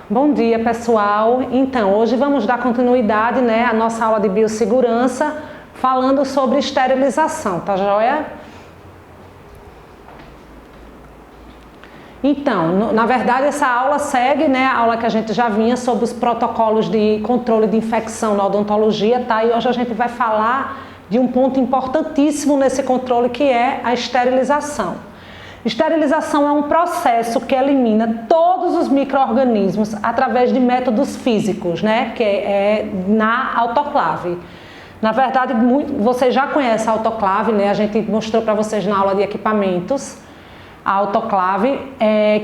Bom dia, pessoal. Então, hoje vamos dar continuidade, à nossa aula de biossegurança, falando sobre esterilização, tá joia? Então, na verdade, essa aula segue, a aula que a gente já vinha sobre os protocolos de controle de infecção na odontologia, tá? E hoje a gente vai falar de um ponto importantíssimo nesse controle, que é a esterilização. Esterilização é um processo que elimina todos os micro-organismos através de métodos físicos, que é na autoclave. Na verdade, vocês já conhecem a autoclave, a gente mostrou para vocês na aula de equipamentos. A autoclave,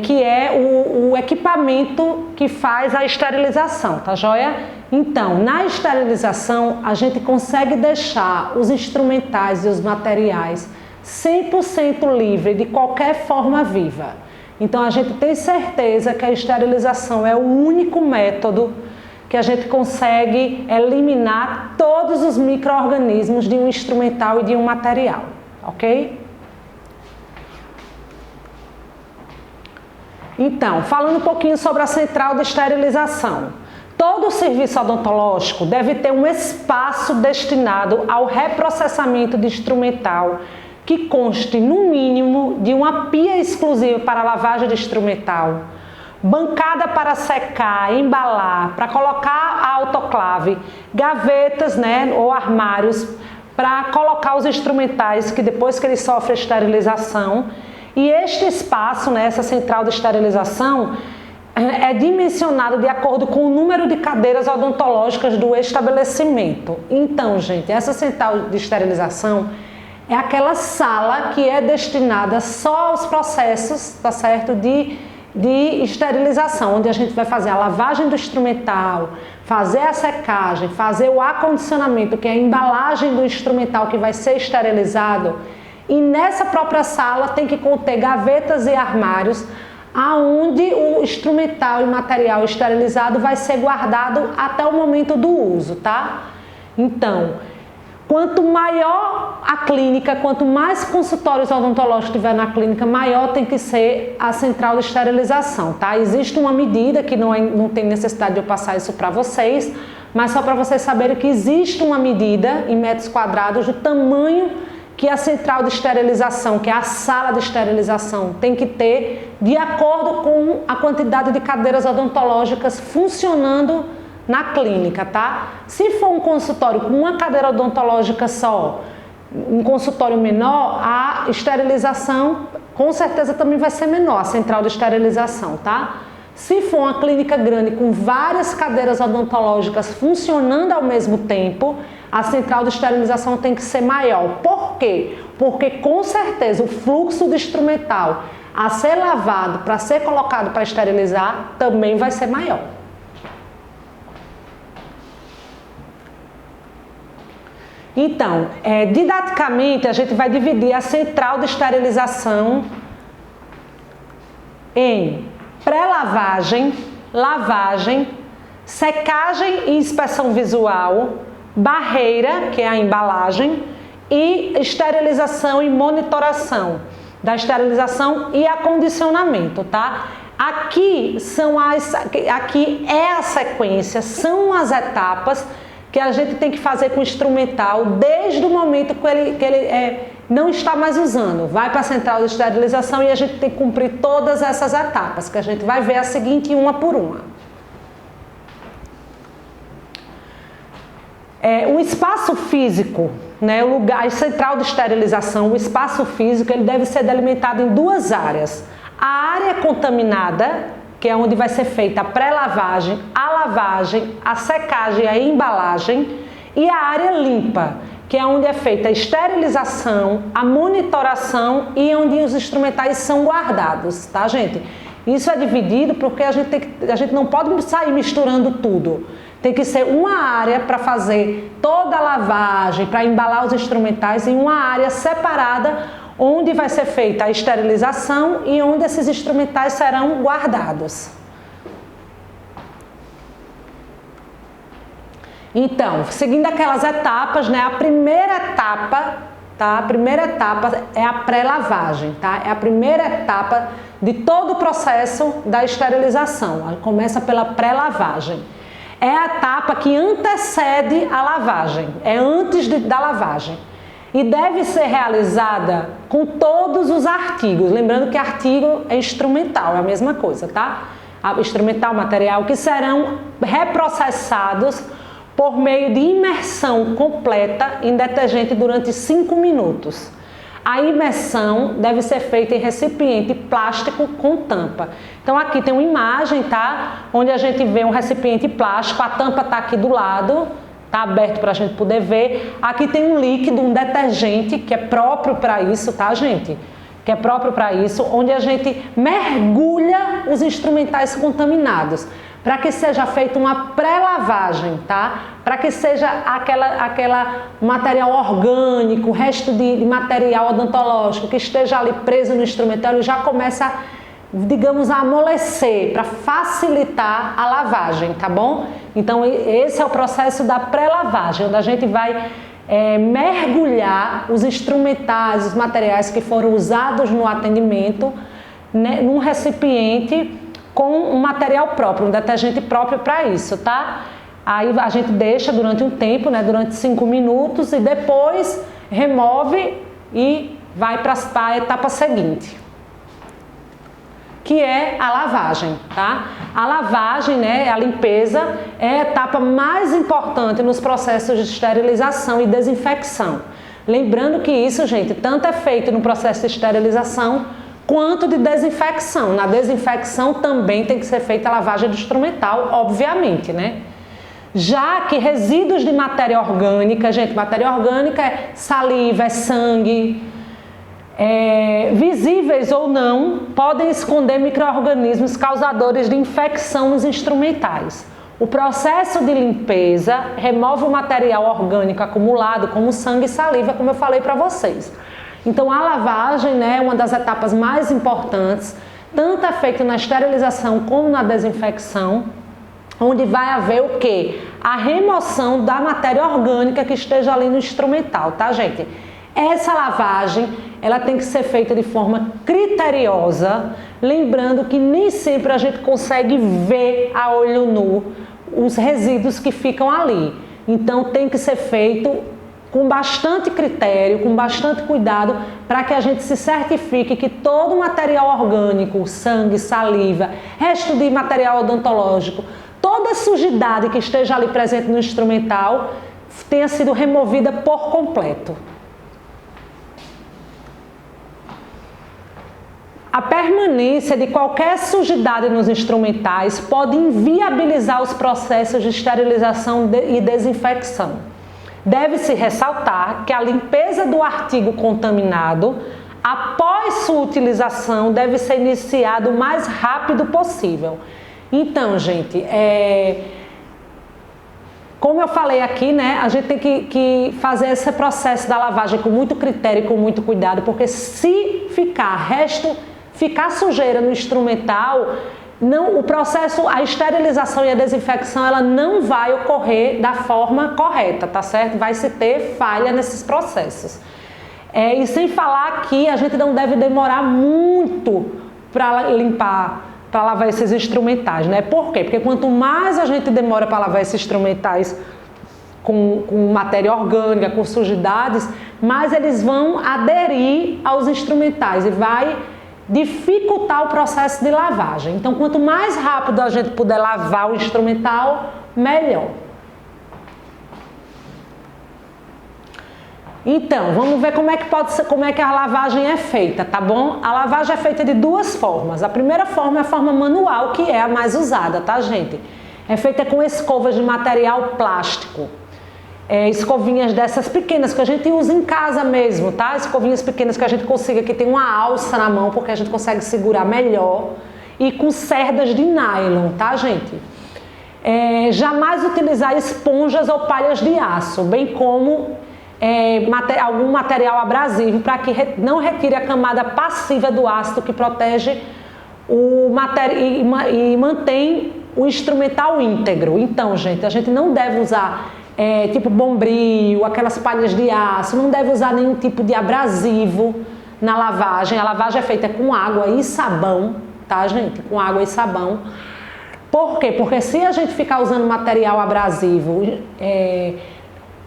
que é o equipamento que faz a esterilização, tá joia? Então, na esterilização, a gente consegue deixar os instrumentais e os materiais 100% livre de qualquer forma viva. Então, a gente tem certeza que a esterilização é o único método que a gente consegue eliminar todos os micro-organismos de um instrumental e de um material, ok? Então, falando um pouquinho sobre a central de esterilização. Todo serviço odontológico deve ter um espaço destinado ao reprocessamento de instrumental que conste, no mínimo, de uma pia exclusiva para lavagem de instrumental, bancada para secar, embalar, para colocar a autoclave, gavetas, ou armários para colocar os instrumentais que depois que eles sofrem esterilização. E este espaço, essa central de esterilização, é dimensionado de acordo com o número de cadeiras odontológicas do estabelecimento. Então, gente, essa central de esterilização é aquela sala que é destinada só aos processos, tá certo, de esterilização, onde a gente vai fazer a lavagem do instrumental, fazer a secagem, fazer o acondicionamento, que é a embalagem do instrumental que vai ser esterilizado. E nessa própria sala tem que conter gavetas e armários, aonde o instrumental e material esterilizado vai ser guardado até o momento do uso, tá? Então, quanto maior a clínica, quanto mais consultórios odontológicos tiver na clínica, maior tem que ser a central de esterilização, tá? Existe uma medida que não tem necessidade de eu passar isso para vocês, mas só para vocês saberem que existe uma medida em metros quadrados do tamanho que a central de esterilização, que é a sala de esterilização, tem que ter de acordo com a quantidade de cadeiras odontológicas funcionando na clínica, tá? Se for um consultório com uma cadeira odontológica só, um consultório menor, a esterilização com certeza também vai ser menor, a central de esterilização, tá? Se for uma clínica grande com várias cadeiras odontológicas funcionando ao mesmo tempo, a central de esterilização tem que ser maior. Por quê? Porque com certeza o fluxo de instrumental a ser lavado para ser colocado para esterilizar também vai ser maior. Então, didaticamente, a gente vai dividir a central de esterilização em pré-lavagem, lavagem, secagem e inspeção visual, barreira, que é a embalagem, e esterilização e monitoração da esterilização e acondicionamento, tá? Aqui é a sequência, são as etapas que a gente tem que fazer com o instrumental desde o momento que ele não está mais usando. Vai para a central de esterilização e a gente tem que cumprir todas essas etapas, que a gente vai ver a seguinte uma por uma. O espaço físico, o lugar, a central de esterilização, o espaço físico, ele deve ser delimitado em duas áreas. A área contaminada, que é onde vai ser feita a pré-lavagem, a lavagem, a secagem e a embalagem, e a área limpa, que é onde é feita a esterilização, a monitoração e onde os instrumentais são guardados, tá, gente? Isso é dividido porque a gente não pode sair misturando tudo. Tem que ser uma área para fazer toda a lavagem, para embalar os instrumentais, e uma área separada onde vai ser feita a esterilização e onde esses instrumentais serão guardados. Então, seguindo aquelas etapas, a primeira etapa, tá? A primeira etapa é a pré-lavagem, tá? É a primeira etapa de todo o processo da esterilização. Começa pela pré-lavagem. É a etapa que antecede a lavagem, é antes da lavagem. E deve ser realizada com todos os artigos. Lembrando que artigo é instrumental, é a mesma coisa, tá? Instrumental, material, que serão reprocessados por meio de imersão completa em detergente durante 5 minutos. A imersão deve ser feita em recipiente plástico com tampa. Então aqui tem uma imagem, tá? Onde a gente vê um recipiente plástico, a tampa está aqui do lado, tá aberto para a gente poder ver. Aqui tem um líquido, um detergente que é próprio para isso, tá, gente? Que é próprio para isso, onde a gente mergulha os instrumentais contaminados, para que seja feita uma pré-lavagem, tá? Para que seja aquela material orgânico, resto de material odontológico que esteja ali preso no instrumental, ele já começa, digamos, a amolecer, para facilitar a lavagem, tá bom? Então esse é o processo da pré-lavagem, onde a gente vai mergulhar os instrumentais, os materiais que foram usados no atendimento, né, num recipiente com um material próprio, um detergente próprio para isso, tá? Aí a gente deixa durante um tempo, né, durante 5 minutos e depois remove e vai para a etapa seguinte, que é a lavagem, tá? A lavagem, né, a limpeza é a etapa mais importante nos processos de esterilização e desinfecção. Lembrando que isso, gente, tanto é feito no processo de esterilização quanto de desinfecção. Na desinfecção também tem que ser feita a lavagem do instrumental, obviamente, né? Já que resíduos de matéria orgânica, gente, matéria orgânica é saliva, é sangue, visíveis ou não, podem esconder micro-organismos causadores de infecção nos instrumentais. O processo de limpeza remove o material orgânico acumulado, como sangue e saliva, como eu falei para vocês. Então a lavagem, né, é uma das etapas mais importantes, tanto é feita na esterilização como na desinfecção, onde vai haver o quê? A remoção da matéria orgânica que esteja ali no instrumental, tá, gente? Essa lavagem, ela tem que ser feita de forma criteriosa, lembrando que nem sempre a gente consegue ver a olho nu os resíduos que ficam ali. Então tem que ser feito com bastante critério, com bastante cuidado, para que a gente se certifique que todo o material orgânico, sangue, saliva, resto de material odontológico, toda a sujidade que esteja ali presente no instrumental tenha sido removida por completo. A permanência de qualquer sujidade nos instrumentais pode inviabilizar os processos de esterilização e desinfecção. Deve-se ressaltar que a limpeza do artigo contaminado, após sua utilização, deve ser iniciada o mais rápido possível. Então, gente, como eu falei aqui, né, a gente tem que fazer esse processo da lavagem com muito critério e com muito cuidado, porque se ficar sujeira no instrumental, o processo, a esterilização e a desinfecção, ela não vai ocorrer da forma correta, tá certo? Vai se ter falha nesses processos. E sem falar que a gente não deve demorar muito para limpar, para lavar esses instrumentais, né? Por quê? Porque quanto mais a gente demora para lavar esses instrumentais com matéria orgânica, com sujidades, mais eles vão aderir aos instrumentais e vai dificultar o processo de lavagem. Então, quanto mais rápido a gente puder lavar o instrumental, melhor. Então, vamos ver como é que a lavagem é feita, tá bom? A lavagem é feita de 2 formas. A primeira forma é a forma manual, que é a mais usada, tá, gente? É feita com escovas de material plástico. Escovinhas dessas pequenas que a gente usa em casa mesmo, tá? Escovinhas pequenas que a gente consiga, que tem uma alça na mão, porque a gente consegue segurar melhor, e com cerdas de nylon, tá, gente? Jamais utilizar esponjas ou palhas de aço, bem como algum material abrasivo, para que não retire a camada passiva do ácido que protege o material e mantém o instrumental íntegro. Então, gente, a gente não deve usar tipo bombril, aquelas palhas de aço, não deve usar nenhum tipo de abrasivo, na lavagem. A lavagem é feita com água e sabão, tá, gente? Com água e sabão. Por quê? Porque se a gente ficar usando material abrasivo,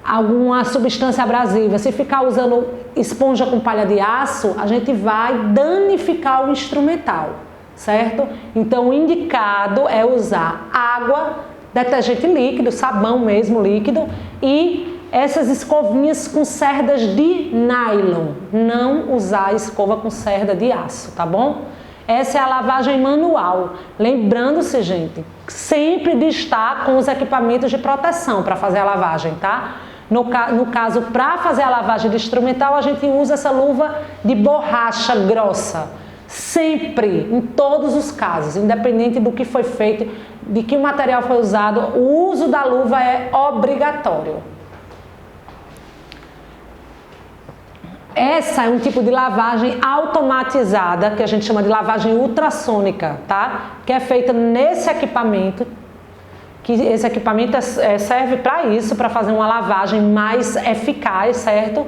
alguma substância abrasiva, se ficar usando esponja com palha de aço, a gente vai danificar o instrumental, certo? Então, o indicado é usar água, detergente líquido, sabão mesmo líquido e essas escovinhas com cerdas de nylon. Não usar escova com cerda de aço, tá bom? Essa é a lavagem manual. Lembrando-se, gente, sempre de estar com os equipamentos de proteção para fazer a lavagem, tá? No caso, para fazer a lavagem de instrumental, a gente usa essa luva de borracha grossa. Sempre, em todos os casos, independente do que foi feito, de que material foi usado, o uso da luva é obrigatório. Essa é um tipo de lavagem automatizada, que a gente chama de lavagem ultrassônica, tá? Que é feita nesse equipamento, que esse equipamento serve para isso, para fazer uma lavagem mais eficaz, certo?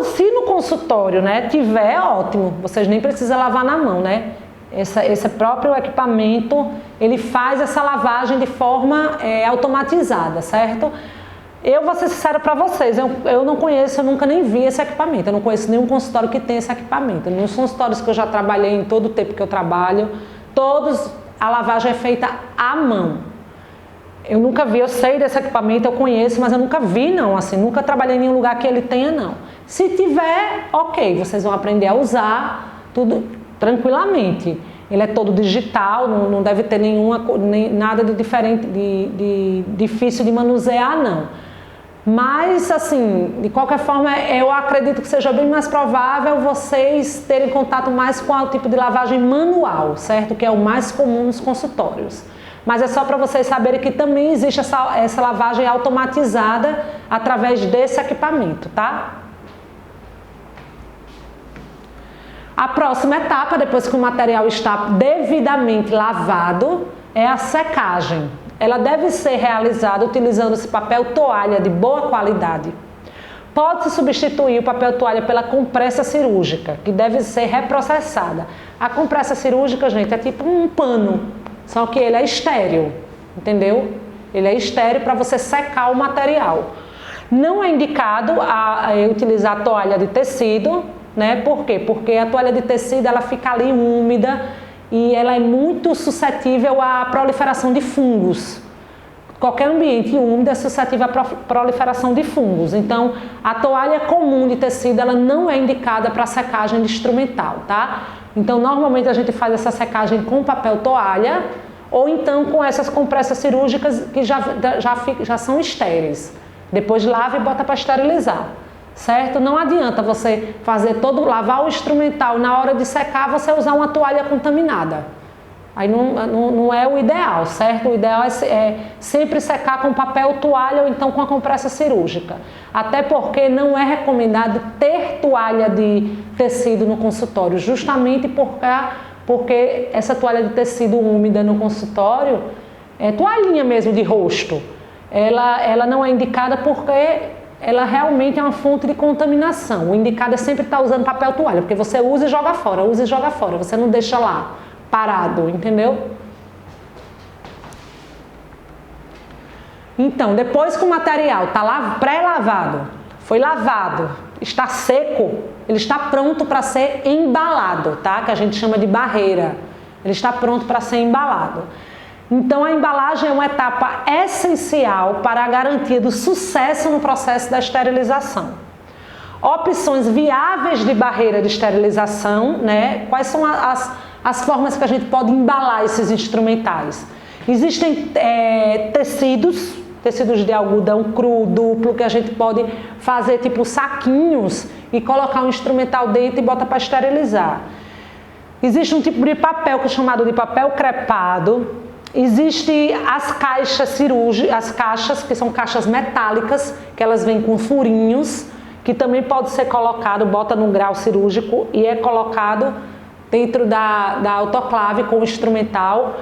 Se no consultório, né, tiver, ótimo, vocês nem precisam lavar na mão, né? Esse próprio equipamento, ele faz essa lavagem de forma automatizada, certo? Eu vou ser sincera para vocês, eu não conheço, eu nunca nem vi esse equipamento, eu não conheço nenhum consultório que tenha esse equipamento. Nos consultórios que eu já trabalhei, em todo o tempo que eu trabalho, todos a lavagem é feita à mão. Eu nunca vi, eu sei desse equipamento, eu conheço, mas eu nunca vi não, assim, nunca trabalhei em nenhum lugar que ele tenha não. Se tiver, ok, vocês vão aprender a usar tudo tranquilamente. Ele é todo digital, não deve ter nada de diferente, de difícil de manusear não. Mas, assim, de qualquer forma, eu acredito que seja bem mais provável vocês terem contato mais com o tipo de lavagem manual, certo? Que é o mais comum nos consultórios. Mas é só para vocês saberem que também existe essa lavagem automatizada através desse equipamento, tá? A próxima etapa, depois que o material está devidamente lavado, é a secagem. Ela deve ser realizada utilizando-se papel toalha de boa qualidade. Pode-se substituir o papel toalha pela compressa cirúrgica, que deve ser reprocessada. A compressa cirúrgica, gente, é tipo um pano, só que ele é estéril, entendeu? Ele é estéril para você secar o material. Não é indicado utilizar a toalha de tecido, né? Por quê? Porque a toalha de tecido ela fica ali úmida e ela é muito suscetível à proliferação de fungos. Qualquer ambiente úmido é suscetível à proliferação de fungos. Então, a toalha comum de tecido ela não é indicada para secagem de instrumental, tá? Então, normalmente a gente faz essa secagem com papel toalha ou então com essas compressas cirúrgicas que já são estéreis. Depois lava e bota para esterilizar. Certo? Não adianta você lavar o instrumental e na hora de secar você usar uma toalha contaminada. Aí não é o ideal, certo? O ideal é sempre secar com papel toalha ou então com a compressa cirúrgica. Até porque não é recomendado ter toalha de tecido no consultório, justamente porque essa toalha de tecido úmida no consultório, toalhinha mesmo de rosto, ela não é indicada porque ela realmente é uma fonte de contaminação. O indicado é sempre estar usando papel toalha, porque você usa e joga fora, você não deixa lá parado, entendeu? Então, depois que o material está pré-lavado, foi lavado, está seco, ele está pronto para ser embalado, tá? Que a gente chama de barreira. Ele está pronto para ser embalado. Então, a embalagem é uma etapa essencial para a garantia do sucesso no processo da esterilização. Opções viáveis de barreira de esterilização, né? Quais são as formas que a gente pode embalar esses instrumentais? Existem tecidos de algodão cru, duplo, que a gente pode fazer tipo saquinhos e colocar um instrumental dentro e bota para esterilizar. Existe um tipo de papel que é chamado de papel crepado. Existem as caixas cirúrgicas, as caixas que são caixas metálicas, que elas vêm com furinhos, que também pode ser colocado, bota no grau cirúrgico e é colocado dentro da autoclave com o instrumental.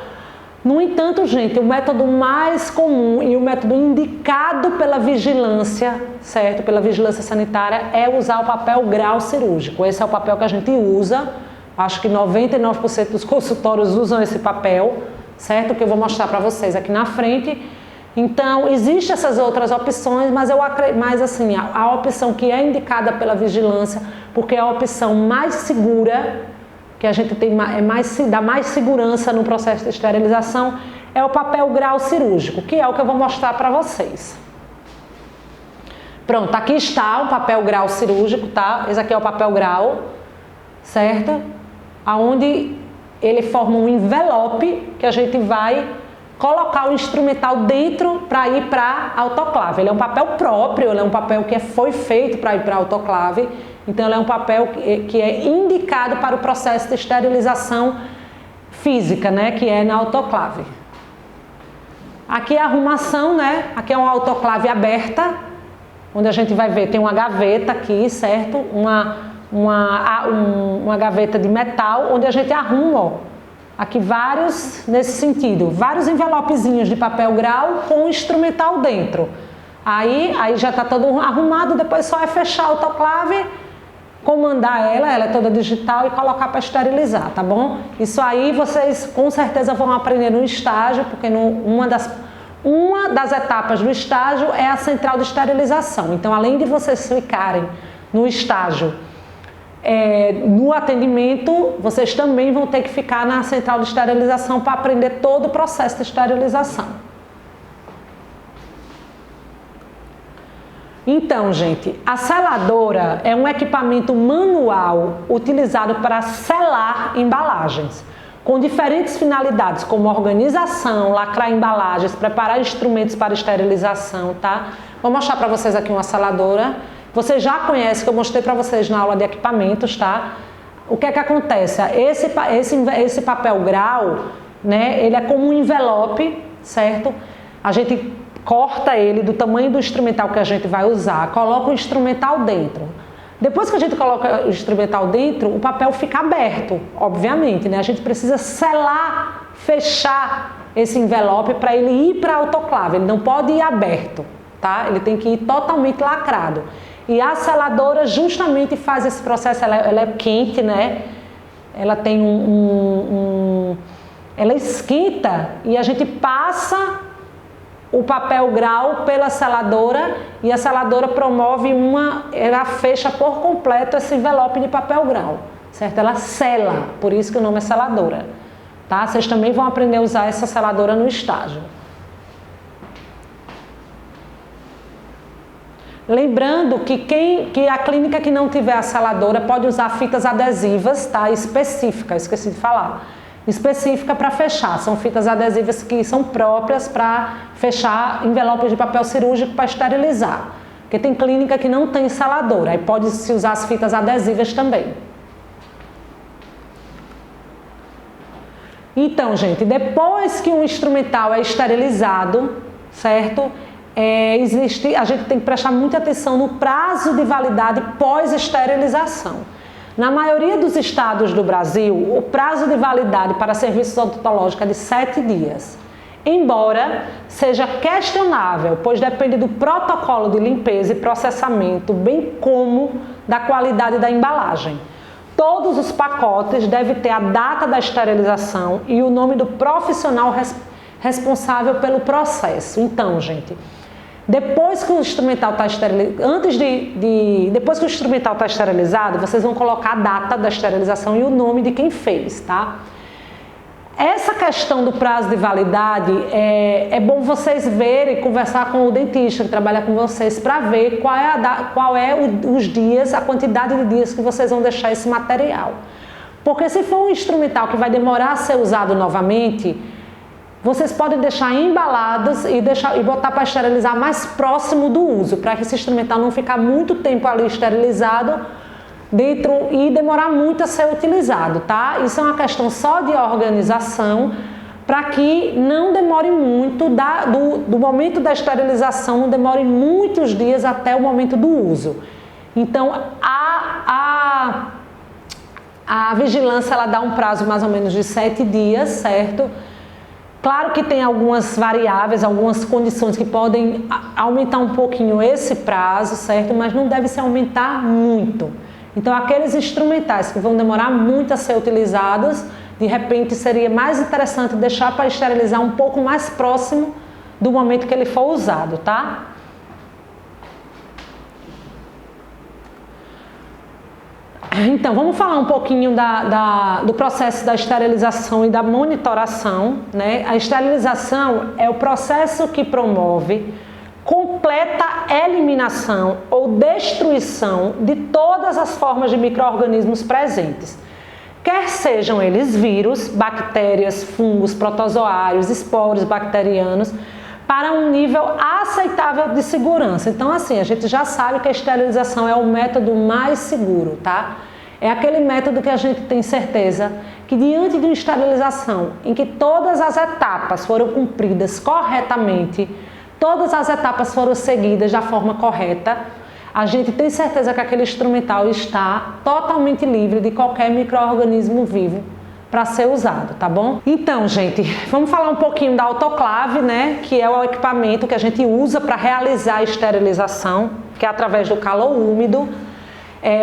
No entanto, gente, o método mais comum e o método indicado pela vigilância, certo? Pela vigilância sanitária, é usar o papel grau cirúrgico. Esse é o papel que a gente usa. Acho que 99% dos consultórios usam esse papel, certo? Que eu vou mostrar para vocês aqui na frente. Então, existem essas outras opções, mas assim, a opção que é indicada pela vigilância, porque é a opção mais segura, que a gente tem, dá mais segurança no processo de esterilização, é o papel grau cirúrgico, que é o que eu vou mostrar para vocês. Pronto, aqui está o papel grau cirúrgico, tá? Esse aqui é o papel grau, certo? Onde ele forma um envelope que a gente vai colocar o instrumental dentro para ir para a autoclave. Ele é um papel próprio, ele é um papel que foi feito para ir para a autoclave, então ele é um papel que é indicado para o processo de esterilização física, né, que é na autoclave. Aqui é a arrumação, né? Aqui é uma autoclave aberta, onde a gente vai ver, tem uma gaveta aqui, certo? Uma gaveta de metal, onde a gente arruma, ó, aqui vários, nesse sentido, vários envelopezinhos de papel grau com instrumental dentro. Aí já está todo arrumado, depois só é fechar a autoclave, comandar ela é toda digital e colocar para esterilizar, tá bom? Isso aí vocês com certeza vão aprender no estágio, porque uma das etapas do estágio é a central de esterilização. Então, além de vocês ficarem no estágio, no atendimento, vocês também vão ter que ficar na central de esterilização para aprender todo o processo de esterilização. Então, gente, a seladora é um equipamento manual utilizado para selar embalagens, com diferentes finalidades, como organização, lacrar embalagens, preparar instrumentos para esterilização, tá? Vou mostrar para vocês aqui uma seladora. Vocês já conhecem, que eu mostrei para vocês na aula de equipamentos, tá? O que é que acontece? Esse papel grau, né, ele é como um envelope, certo? A gente corta ele do tamanho do instrumental que a gente vai usar, coloca o instrumental dentro. Depois que a gente coloca o instrumental dentro, o papel fica aberto, obviamente, né? A gente precisa selar, fechar esse envelope para ele ir para a autoclave, ele não pode ir aberto, tá? Ele tem que ir totalmente lacrado. E a seladora justamente faz esse processo, ela é quente, né? Ela tem ela esquenta e a gente passa o papel grau pela seladora e a seladora promove ela fecha por completo esse envelope de papel grau, certo? Ela sela, por isso que o nome é seladora, tá? Vocês também vão aprender a usar essa seladora no estágio. Lembrando que a clínica que não tiver a seladora pode usar fitas adesivas, tá? Específicas, esqueci de falar. Específica para fechar, são fitas adesivas que são próprias para fechar envelopes de papel cirúrgico para esterilizar. Porque tem clínica que não tem seladora, aí pode se usar as fitas adesivas também. Então, gente, depois que um instrumental é esterilizado, certo? A gente tem que prestar muita atenção no prazo de validade pós-esterilização. Na maioria dos estados do Brasil, o prazo de validade para serviços odontológicos é de 7 dias. Embora seja questionável, pois depende do protocolo de limpeza e processamento, bem como da qualidade da embalagem. Todos os pacotes devem ter a data da esterilização e o nome do profissional responsável pelo processo. Então, gente, depois que o instrumental está esterilizado, depois que o instrumental está esterilizado, vocês vão colocar a data da esterilização e o nome de quem fez, tá? Essa questão do prazo de validade é bom vocês verem, conversar com o dentista que trabalha com vocês para ver qual é os dias, a quantidade de dias que vocês vão deixar esse material. Porque se for um instrumental que vai demorar a ser usado novamente, vocês podem deixar embalados e botar para esterilizar mais próximo do uso, para que esse instrumental não ficar muito tempo ali esterilizado dentro e demorar muito a ser utilizado, tá? Isso é uma questão só de organização, para que não demore muito, do momento da esterilização, não demore muitos dias até o momento do uso. Então, a vigilância, ela dá um prazo mais ou menos de 7 dias, certo? Claro que tem algumas variáveis, algumas condições que podem aumentar um pouquinho esse prazo, certo? Mas não deve se aumentar muito. Então, aqueles instrumentais que vão demorar muito a ser utilizados, de repente seria mais interessante deixar para esterilizar um pouco mais próximo do momento que ele for usado, tá? Então, vamos falar um pouquinho do processo da esterilização e da monitoração, né? A esterilização é o processo que promove completa eliminação ou destruição de todas as formas de micro-organismos presentes, quer sejam eles vírus, bactérias, fungos, protozoários, esporos bacterianos, para um nível aceitável de segurança. Então, assim, a gente já sabe que a esterilização é o método mais seguro, tá? É aquele método que a gente tem certeza que, diante de uma esterilização em que todas as etapas foram cumpridas corretamente, todas as etapas foram seguidas da forma correta, a gente tem certeza que aquele instrumental está totalmente livre de qualquer micro-organismo vivo para ser usado, tá bom? Então, gente, vamos falar um pouquinho da autoclave, né? Que é o equipamento que a gente usa para realizar a esterilização, que é através do calor úmido.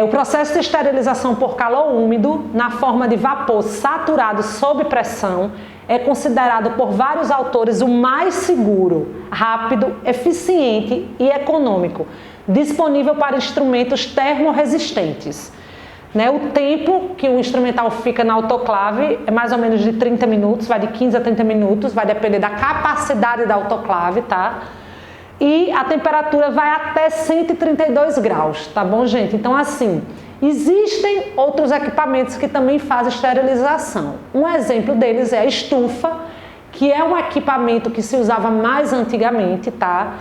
O processo de esterilização por calor úmido, na forma de vapor saturado sob pressão, é considerado por vários autores o mais seguro, rápido, eficiente e econômico, disponível para instrumentos termorresistentes. O tempo que o instrumental fica na autoclave é mais ou menos de 30 minutos, vai de 15 a 30 minutos, vai depender da capacidade da autoclave, tá? E a temperatura vai até 132 graus, tá bom, gente? Então, assim, existem outros equipamentos que também fazem esterilização. Um exemplo deles é a estufa, que é um equipamento que se usava mais antigamente, tá?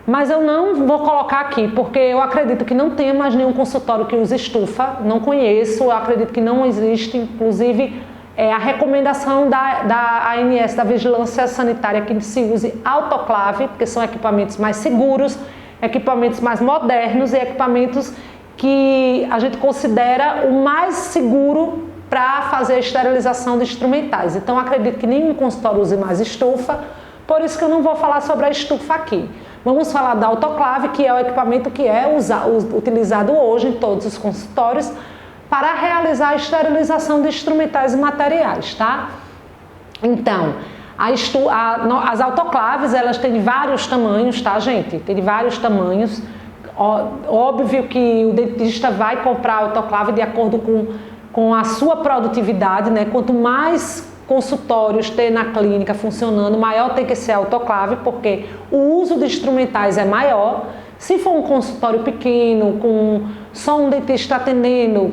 Mas eu não vou colocar aqui, porque eu acredito que não tenha mais nenhum consultório que use estufa, não conheço, eu acredito que não existe, inclusive a recomendação da ANS, da Vigilância Sanitária, que se use autoclave, porque são equipamentos mais seguros, equipamentos mais modernos e equipamentos que a gente considera o mais seguro para fazer a esterilização de instrumentais. Então, acredito que nenhum consultório use mais estufa, por isso que eu não vou falar sobre a estufa aqui. Vamos falar da autoclave, que é o equipamento que é utilizado hoje em todos os consultórios para realizar a esterilização de instrumentais e materiais, tá? Então, as autoclaves, elas têm vários tamanhos, tá, gente? Tem vários tamanhos. Óbvio que o dentista vai comprar a autoclave de acordo com a sua produtividade, né? Quanto mais consultórios ter na clínica funcionando, maior tem que ser a autoclave, porque o uso de instrumentais é maior. Se for um consultório pequeno, com só um dentista atendendo,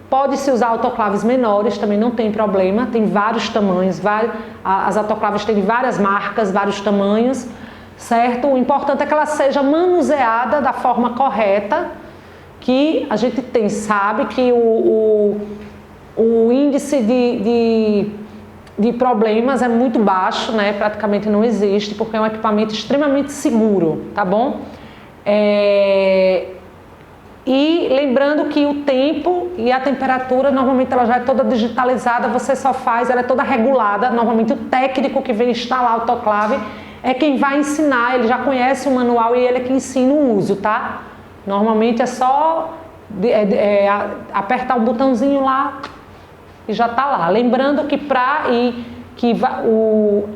pode-se usar autoclaves menores, também não tem problema, tem vários tamanhos, as autoclaves têm várias marcas, vários tamanhos, certo? O importante é que ela seja manuseada da forma correta, que a gente sabe que o índice de problemas é muito baixo, né? Praticamente não existe, porque é um equipamento extremamente seguro, tá bom? E lembrando que o tempo e a temperatura, normalmente ela já é toda digitalizada, você só faz, ela é toda regulada, normalmente o técnico que vem instalar a autoclave é quem vai ensinar, ele já conhece o manual e ele é quem ensina o uso, tá? Normalmente é só apertar o botãozinho lá e já tá lá. Lembrando que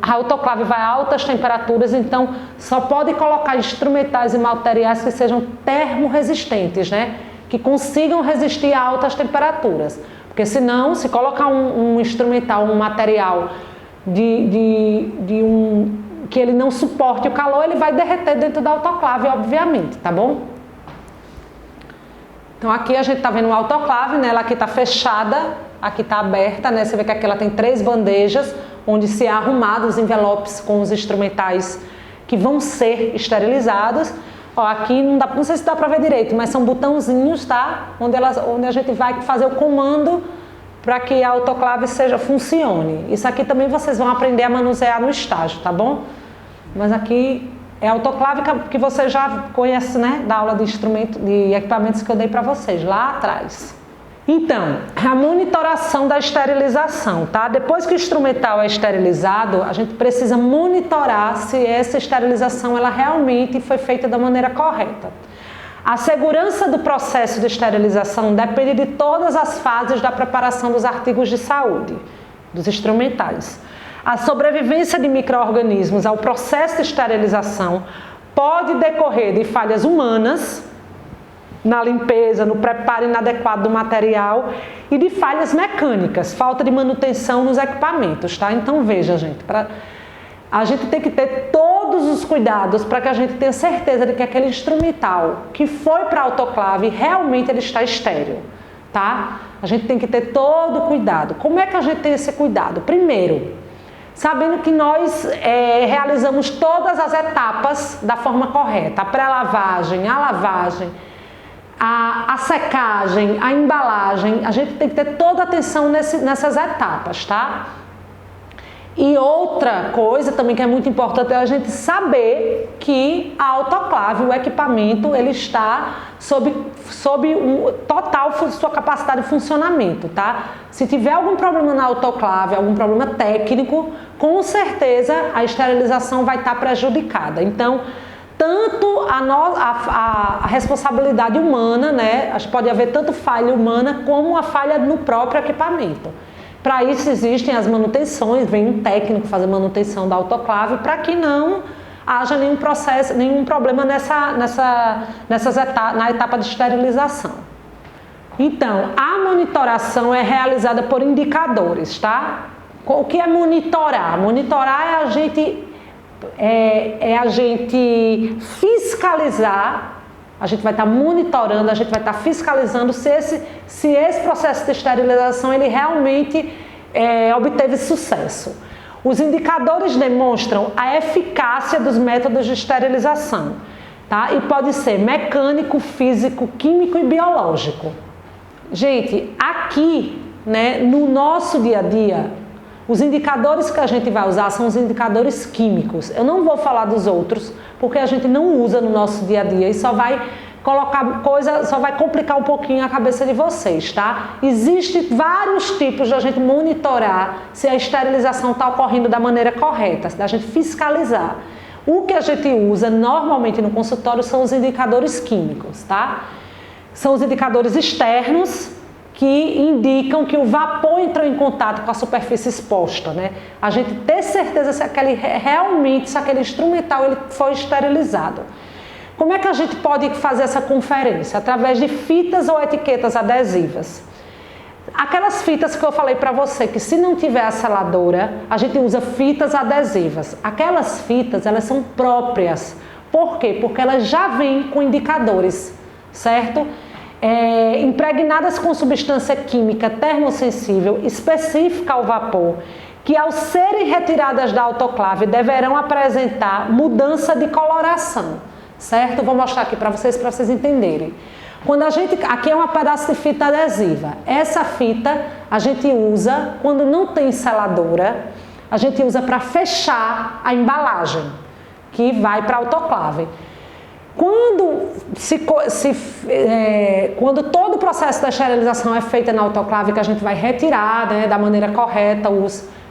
a autoclave vai a altas temperaturas, então só pode colocar instrumentais e materiais que sejam termorresistentes, né? Que consigam resistir a altas temperaturas. Porque senão, se colocar um instrumental, um material que ele não suporte o calor, ele vai derreter dentro da autoclave, obviamente, tá bom? Então aqui a gente tá vendo uma autoclave, né? Ela aqui tá fechada, aqui tá aberta, né? Você vê que aqui ela tem 3 bandejas, onde se é arrumado os envelopes com os instrumentais que vão ser esterilizados. Ó, aqui não sei se dá para ver direito, mas são botãozinhos, tá? Onde a gente vai fazer o comando para que a autoclave funcione. Isso aqui também vocês vão aprender a manusear no estágio, tá bom? Mas aqui é a autoclave que você já conhece, né? Da aula de equipamentos que eu dei para vocês lá atrás. Então, a monitoração da esterilização, tá? Depois que o instrumental é esterilizado, a gente precisa monitorar se essa esterilização ela realmente foi feita da maneira correta. A segurança do processo de esterilização depende de todas as fases da preparação dos artigos de saúde, dos instrumentais. A sobrevivência de micro-organismos ao processo de esterilização pode decorrer de falhas humanas, na limpeza, no preparo inadequado do material e de falhas mecânicas, falta de manutenção nos equipamentos, tá? Então veja, gente, a gente tem que ter todos os cuidados para que a gente tenha certeza de que aquele instrumental que foi para a autoclave realmente ele está estéril, tá? A gente tem que ter todo o cuidado. Como é que a gente tem esse cuidado? Primeiro, sabendo que nós realizamos todas as etapas da forma correta, a pré-lavagem, a lavagem, a secagem, a embalagem, a gente tem que ter toda a atenção nessas etapas, tá? E outra coisa também que é muito importante é a gente saber que a autoclave, o equipamento, ele está sob total sua capacidade de funcionamento, tá? Se tiver algum problema na autoclave, algum problema técnico, com certeza a esterilização vai estar prejudicada. Então, tanto a responsabilidade humana, né? Pode haver tanto falha humana como a falha no próprio equipamento. Para isso existem as manutenções, vem um técnico fazer manutenção da autoclave para que não haja nenhum problema na etapa de esterilização. Então, a monitoração é realizada por indicadores, tá? O que é monitorar? Monitorar é a gente fiscalizar, a gente vai estar monitorando, a gente vai estar fiscalizando se esse processo de esterilização ele realmente obteve sucesso. Os indicadores demonstram a eficácia dos métodos de esterilização, tá? E pode ser mecânico, físico, químico e biológico. Gente, aqui, né, no nosso dia a dia, os indicadores que a gente vai usar são os indicadores químicos. Eu não vou falar dos outros, porque a gente não usa no nosso dia a dia e só vai complicar um pouquinho a cabeça de vocês, tá? Existem vários tipos de a gente monitorar se a esterilização está ocorrendo da maneira correta, da gente fiscalizar. O que a gente usa normalmente no consultório são os indicadores químicos, tá? São os indicadores externos, que indicam que o vapor entrou em contato com a superfície exposta, né? A gente ter certeza se aquele instrumental ele foi esterilizado. Como é que a gente pode fazer essa conferência? Através de fitas ou etiquetas adesivas. Aquelas fitas que eu falei para você, que se não tiver a seladora, a gente usa fitas adesivas. Aquelas fitas, elas são próprias. Por quê? Porque elas já vêm com indicadores, certo? Impregnadas com substância química termossensível específica ao vapor, que ao serem retiradas da autoclave deverão apresentar mudança de coloração, certo? Vou mostrar aqui para vocês entenderem. Aqui é um pedaço de fita adesiva. Essa fita a gente usa quando não tem seladora, a gente usa para fechar a embalagem que vai para a autoclave. Quando todo o processo da esterilização é feito na autoclave, que a gente vai retirar, né, da maneira correta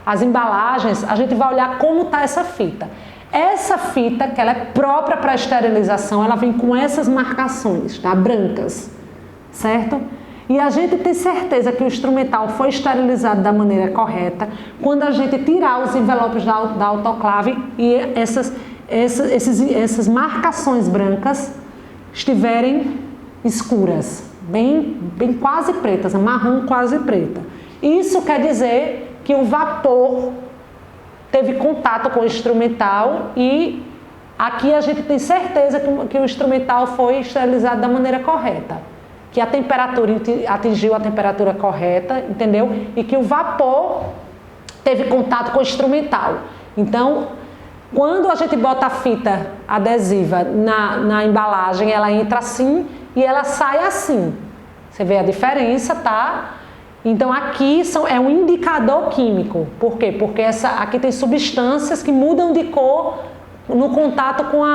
as embalagens, a gente vai olhar como está essa fita. Essa fita, que ela é própria para a esterilização, ela vem com essas marcações, tá? Brancas, certo? E a gente tem certeza que o instrumental foi esterilizado da maneira correta quando a gente tirar os envelopes da autoclave e essas marcações brancas estiverem escuras, bem quase pretas, marrom quase preta. Isso quer dizer que o vapor teve contato com o instrumental e aqui a gente tem certeza que o instrumental foi esterilizado da maneira correta, que a temperatura atingiu a temperatura correta, entendeu? E que o vapor teve contato com o instrumental. Então, quando a gente bota a fita adesiva na embalagem, ela entra assim e ela sai assim. Você vê a diferença, tá? Então aqui é um indicador químico. Por quê? Porque aqui tem substâncias que mudam de cor no contato com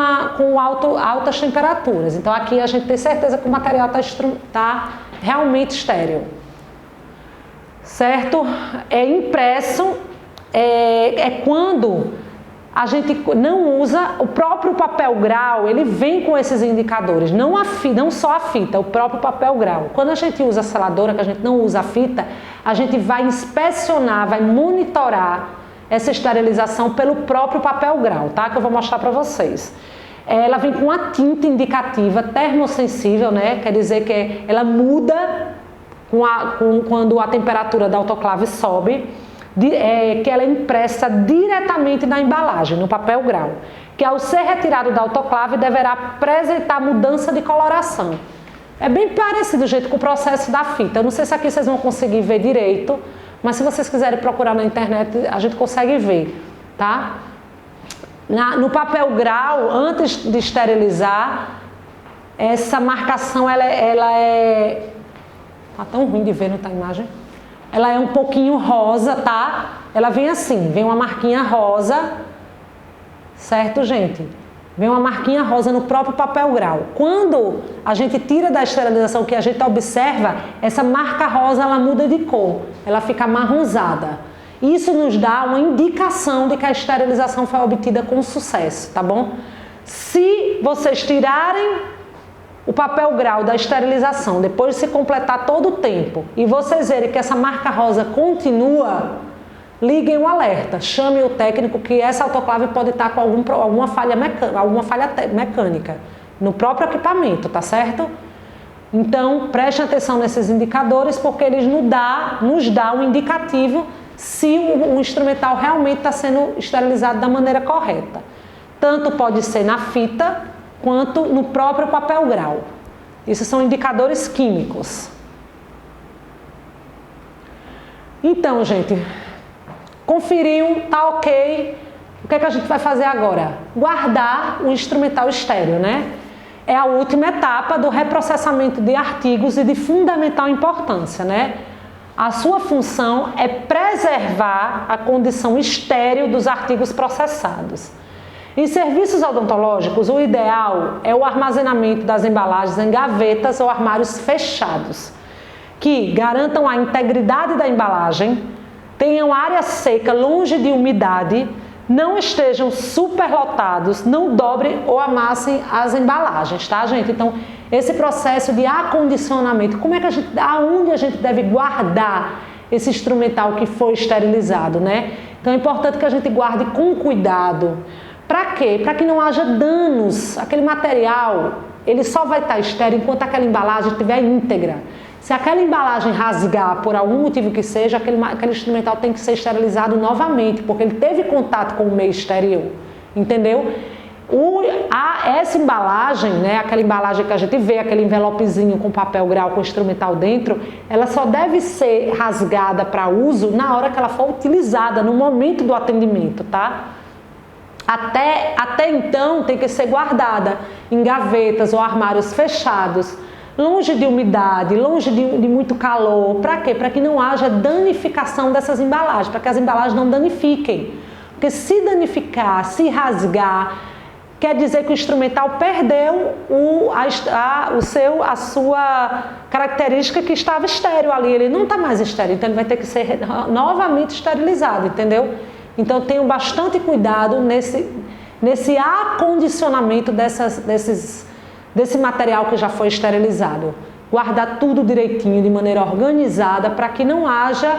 altas temperaturas. Então aqui a gente tem certeza que o material está realmente estéril. certo? É impresso, quando a gente não usa o próprio papel grau, ele vem com esses indicadores, não só a fita, o próprio papel grau. Quando a gente usa a seladora, que a gente não usa a fita, a gente vai inspecionar, vai monitorar essa esterilização pelo próprio papel grau, tá? Que eu vou mostrar para vocês. Ela vem com uma tinta indicativa termossensível, né? Quer dizer que ela muda quando a temperatura da autoclave sobe, que ela é impressa diretamente na embalagem, no papel grau, que ao ser retirado da autoclave deverá apresentar mudança de coloração. É bem parecido, gente, com o processo da fita. Eu não sei se aqui vocês vão conseguir ver direito, mas se vocês quiserem procurar na internet, a gente consegue ver, tá? No papel grau, antes de esterilizar, essa marcação, ela é... Tá tão ruim de ver, não tá a imagem? Ela é um pouquinho rosa, tá? Ela vem assim, vem uma marquinha rosa, certo, gente? Vem uma marquinha rosa no próprio papel grau. Quando a gente tira da esterilização, que a gente observa, essa marca rosa, ela muda de cor, ela fica marronzada. Isso nos dá uma indicação de que a esterilização foi obtida com sucesso, tá bom? Se vocês tirarem o papel grau da esterilização, depois de se completar todo o tempo, e vocês verem que essa marca rosa continua, liguem o alerta, chamem o técnico, que essa autoclave pode estar com alguma falha mecânica no próprio equipamento, tá certo? Então, prestem atenção nesses indicadores, porque eles nos dá um indicativo se o instrumental realmente está sendo esterilizado da maneira correta. Tanto pode ser na fita, quanto no próprio papel grau. Isso são indicadores químicos. Então, gente, conferiu, tá ok. O que é que a gente vai fazer agora? Guardar o instrumental estéreo, né? É a última etapa do reprocessamento de artigos e de fundamental importância, né? A sua função é preservar a condição estéril dos artigos processados. Em serviços odontológicos, o ideal é o armazenamento das embalagens em gavetas ou armários fechados, que garantam a integridade da embalagem, tenham área seca longe de umidade, não estejam superlotados, não dobrem ou amassem as embalagens, tá, gente? Então, esse processo de acondicionamento, aonde a gente deve guardar esse instrumental que foi esterilizado, né? Então, é importante que a gente guarde com cuidado. Para quê? Para que não haja danos. Aquele material, ele só vai estar estéril enquanto aquela embalagem estiver íntegra. Se aquela embalagem rasgar por algum motivo que seja, aquele instrumental tem que ser esterilizado novamente, porque ele teve contato com o meio exterior, entendeu? Essa embalagem, né, aquela embalagem que a gente vê, aquele envelopezinho com papel grau com instrumental dentro, ela só deve ser rasgada para uso na hora que ela for utilizada, no momento do atendimento, tá? Até então tem que ser guardada em gavetas ou armários fechados, longe de umidade, longe de muito calor. Para quê? Para que não haja danificação dessas embalagens, para que as embalagens não danifiquem. Porque se danificar, se rasgar, quer dizer que o instrumental perdeu a sua característica que estava estéril ali. Ele não está mais estéril, então ele vai ter que ser novamente esterilizado, entendeu? Então tenham bastante cuidado nesse acondicionamento desse material que já foi esterilizado. Guardar tudo direitinho, de maneira organizada, para que não haja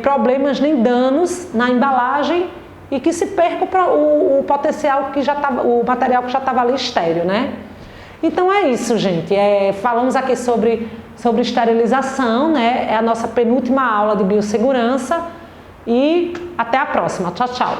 problemas nem danos na embalagem e que se perca o potencial o material que já estava ali estéril, né? Então é isso, gente. Falamos aqui sobre esterilização, né? É a nossa penúltima aula de biossegurança. E até a próxima. Tchau, tchau.